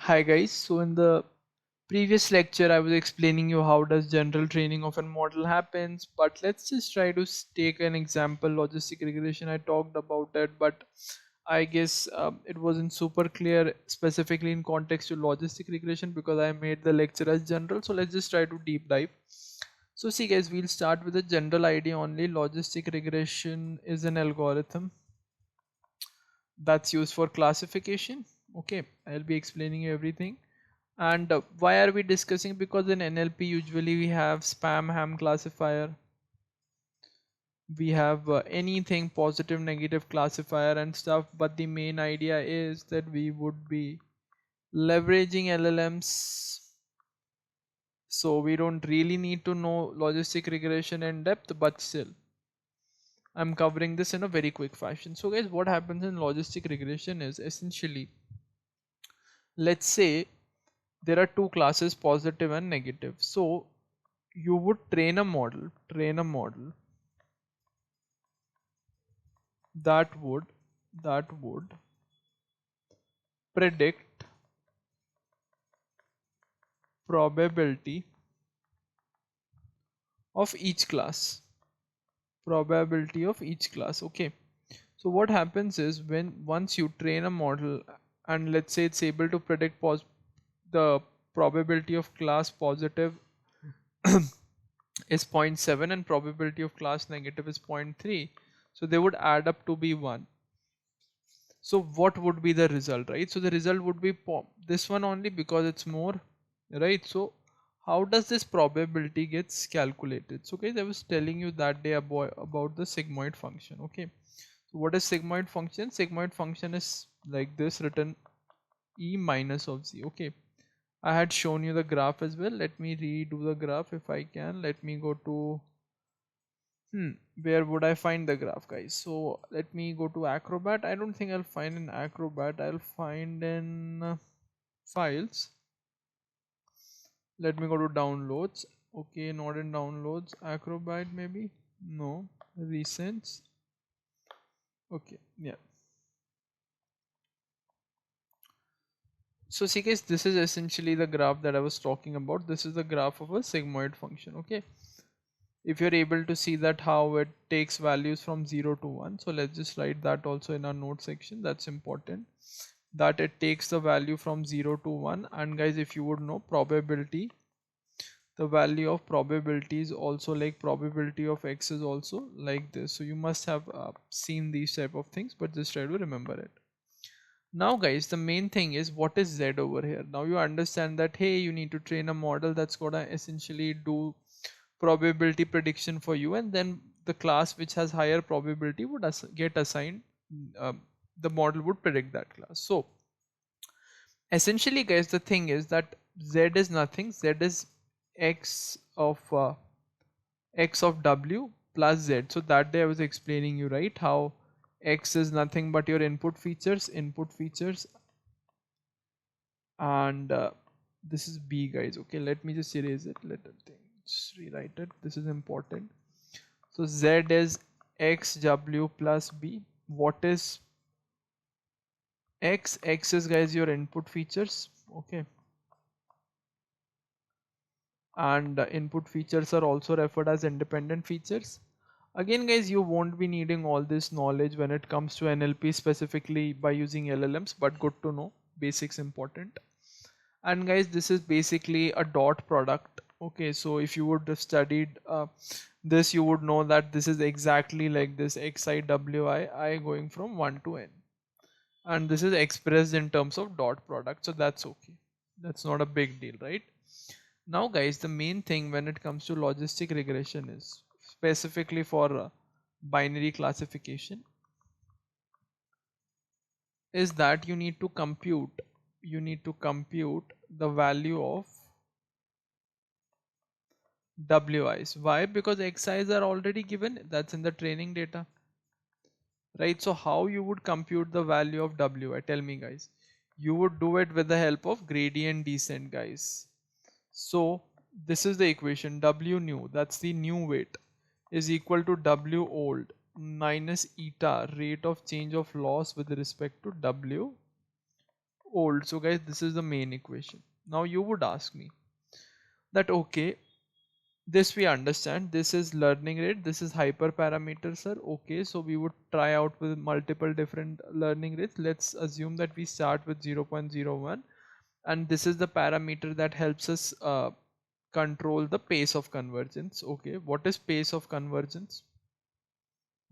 Hi guys, so in the previous lecture I was explaining you how does general training of a model happens, but let's just try to take an example logistic regression. I talked about that, but I guess it wasn't super clear specifically in context to logistic regression because I made the lecture as general. So let's just try to deep dive. So see guys, we'll start with a general idea only. Logistic regression is an algorithm that's used for classification. Okay, I'll be explaining you everything. And why are we discussing? Because in NLP usually we have spam ham classifier, we have anything positive negative classifier and stuff, but the main idea is that we would be leveraging LLMs, so we don't really need to know logistic regression in depth, but still I'm covering this in a very quick fashion. So guys, what happens in logistic regression is essentially, let's say there are two classes, positive and negative. So you would train a model that would predict probability of each class, okay. So what happens is, when once you train a model and let's say it's able to predict the probability of class positive is zero point 0.7 and probability of class negative is 0.3, so they would add up to be 1. So what would be the result, right? So the result would be this one only because it's more, right? So how does this probability gets calculated? So guys, I was telling you that day about the sigmoid function. Okay, so what is sigmoid function? Sigmoid function is like this, written e minus of z. Okay, I had shown you the graph as well. Let me redo the graph if I can. Let me go to where would I find the graph, guys? So let me go to Acrobat. I don't think I'll find in Acrobat. I'll find in files. Let me go to downloads. Okay, not in downloads. Acrobat maybe. No, recents. Okay, yeah. So see guys, this is essentially the graph that I was talking about. This is the graph of a sigmoid function. Okay, if you're able to see that how it takes values from 0 to 1, so let's just write that also in our note section. That's important, that it takes the value from 0 to 1. And guys, if you would know, probability, the value of probability is also like probability of x is also like this. So you must have seen these type of things, but just try to remember it. Now guys, the main thing is, what is z over here? Now you understand that, hey, you need to train a model that's gonna essentially do probability prediction for you, and then the class which has higher probability would get assigned, um, the model would predict that class. So essentially guys, the thing is that z is nothing, z is x of w plus z. So that day I was explaining you, right, how x is nothing but your input features, and this is b, guys. Okay, let me just erase it, just rewrite it, this is important. So z is xw plus b. What is x is, guys, your input features. Okay, and input features are also referred as independent features. Again guys, you won't be needing all this knowledge when it comes to NLP specifically by using LLMs, but good to know, basics important. And guys, this is basically a dot product. Okay, so if you would have studied this, you would know that this is exactly like this, xi wi I going from 1 to n, and this is expressed in terms of dot product, so that's okay, that's not a big deal, right? Now guys, the main thing when it comes to logistic regression is specifically for binary classification is that you need to compute the value of wi's. Why? Because xi's are already given, that's in the training data, right? So how you would compute the value of wi? Tell me guys. You would do it with the help of gradient descent, guys. So this is the equation, w new, that's the new weight, is equal to w old minus eta, rate of change of loss with respect to w old. So guys, this is the main equation. Now you would ask me that, okay, this we understand, this is learning rate, this is hyperparameter, sir. Okay, so we would try out with multiple different learning rates. Let's assume that we start with 0.01, and this is the parameter that helps us control the pace of convergence. Okay, what is pace of convergence?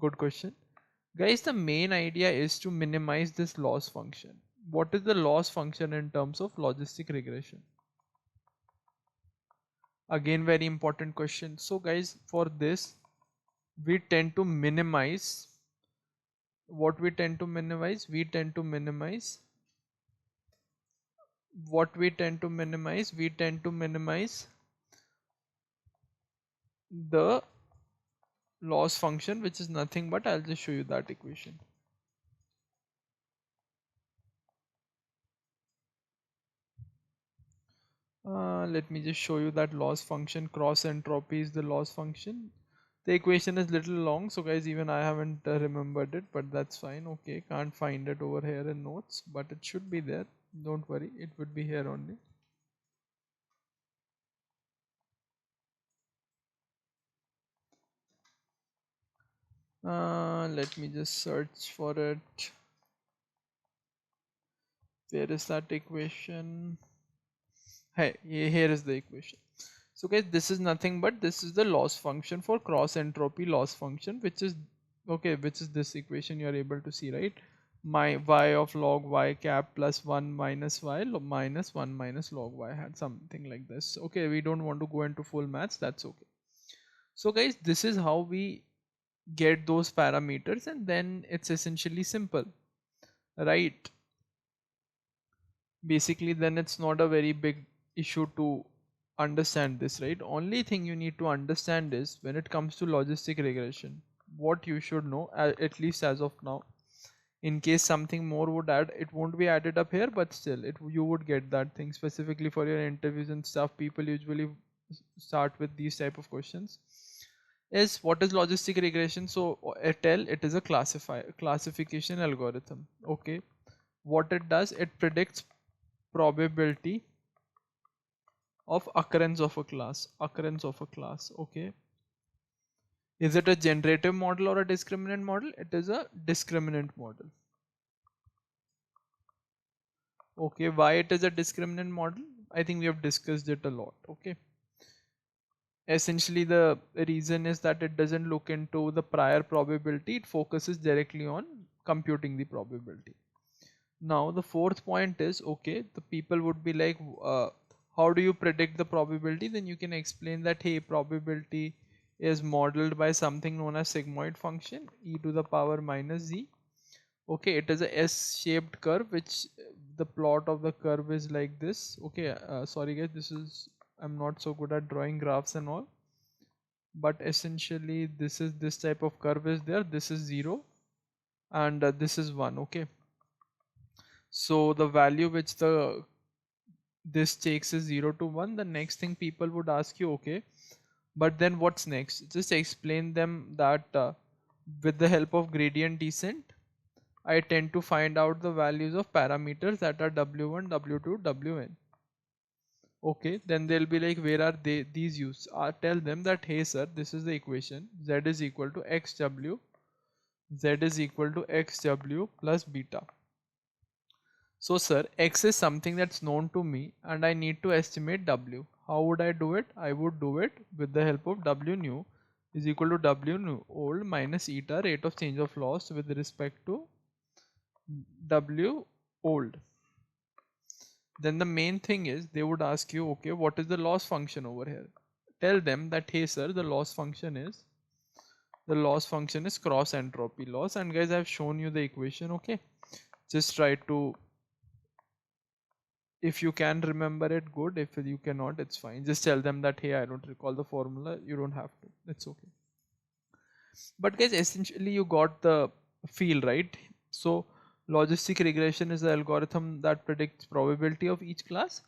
Good question. Guys, the main idea is to minimize this loss function. What is the loss function in terms of logistic regression? Again, very important question. So guys, for this we tend to minimize, what we tend to minimize, we tend to minimize, what we tend to minimize, we tend to minimize the loss function, which is nothing but, I'll just show you that equation. Let me just show you that loss function. Cross entropy is the loss function. The equation is little long, so guys, even I haven't remembered it, but that's fine. Okay, can't find it over here in notes, but it should be there. Don't worry, it would be here only. Let me just search for it. Where is that equation? Hey, here is the equation. So guys, this is nothing but, this is the loss function for cross entropy loss function, which is, okay, which is this equation you are able to see, right? My y of log y cap plus 1 minus y minus 1 minus log y hat, something like this. Okay, we don't want to go into full maths, that's okay. So guys, this is how we get those parameters, and then it's essentially simple, right? Basically, then it's not a very big issue to understand this, right? Only thing you need to understand is, when it comes to logistic regression, what you should know, at least as of now. In case something more would add, it won't be added up here, but still it, you would get that thing specifically for your interviews and stuff. People usually start with these type of questions. Is what is logistic regression? So it is a classification algorithm. Okay, what it does, it predicts probability of occurrence of a class. Okay, is it a generative model or a discriminant model? It is a discriminant model. Okay, why it is a discriminant model? I think we have discussed it a lot. Okay, essentially the reason is that it doesn't look into the prior probability, it focuses directly on computing the probability. Now the fourth point is, okay, the people would be like, how do you predict the probability? Then you can explain that, hey, probability is modeled by something known as sigmoid function, e to the power minus z. Okay, it is a s-shaped curve, which the plot of the curve is like this. Okay, sorry guys, this is, I'm not so good at drawing graphs and all, but essentially this is, this type of curve is there, this is 0 and this is 1. Okay, so the value which the this takes is 0 to 1. The next thing people would ask you, okay, but then what's next? Just explain them that with the help of gradient descent, I tend to find out the values of parameters that are w1, w2, wn. Okay, then they'll be like, where are they, these used? Tell them that, hey sir, this is the equation, z is equal to xw, z is equal to xw plus beta. So sir, x is something that's known to me and I need to estimate w. How would I do it? I would do it with the help of w new is equal to w new old minus eta, rate of change of loss with respect to w old. Then the main thing is, they would ask you, okay, what is the loss function over here? Tell them that, hey sir, the loss function is cross entropy loss. And guys, I've shown you the equation. Okay, just try to, if you can remember it, good. If you cannot, it's fine. Just tell them that, hey, I don't recall the formula. You don't have to, it's okay. But guys, essentially you got the feel, right? So logistic regression is the algorithm that predicts probability of each class,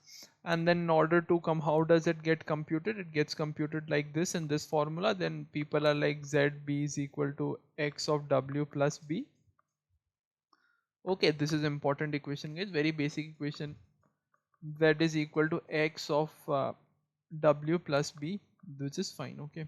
and then in order to come, how does it get computed? It gets computed like this in this formula. Then people are like, zb is equal to x of w plus b. Okay, this is important equation guys, very basic equation. Z is equal to x of w plus b, which is fine. Okay,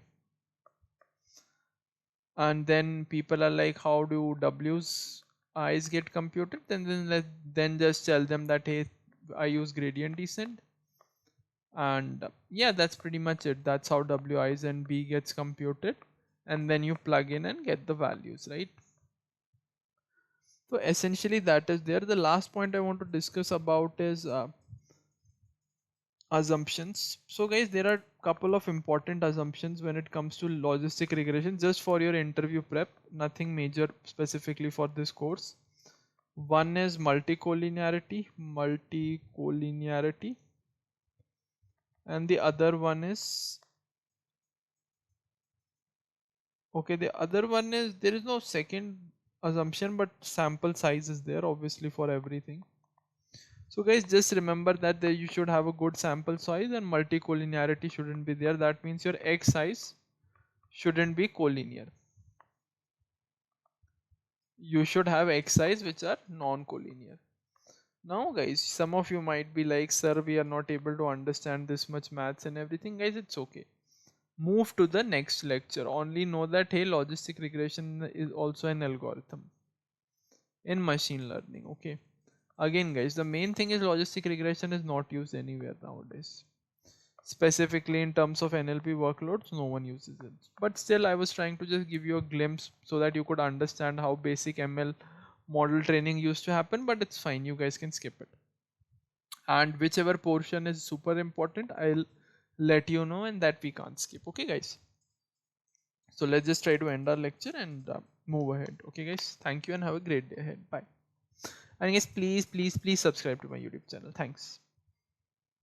and then people are like, how do w's i's get computed? Then just tell them that, hey, I use gradient descent, and yeah, that's pretty much it. That's how wi's and b gets computed, and then you plug in and get the values, right? So essentially that is there. The last point I want to discuss about is assumptions. So guys, there are couple of important assumptions when it comes to logistic regression, just for your interview prep, nothing major specifically for this course. One is multicollinearity, and the other one is, okay, the other one is, there is no second assumption, but sample size is there obviously for everything. So guys, just remember that you should have a good sample size, and multicollinearity shouldn't be there. That means your X size shouldn't be collinear. You should have X size which are non-collinear. Now guys, some of you might be like, sir, we are not able to understand this much maths and everything. Guys, it's okay. Move to the next lecture. Only know that, hey, logistic regression is also an algorithm in machine learning. Okay. Again guys, the main thing is logistic regression is not used anywhere nowadays. Specifically in terms of NLP workloads, no one uses it. But still, I was trying to just give you a glimpse so that you could understand how basic ML model training used to happen, but it's fine, you guys can skip it. And whichever portion is super important, I'll let you know, and that we can't skip. Okay guys, so let's just try to end our lecture and move ahead. Okay guys, thank you and have a great day ahead. Bye. And guys, please subscribe to my YouTube channel. Thanks.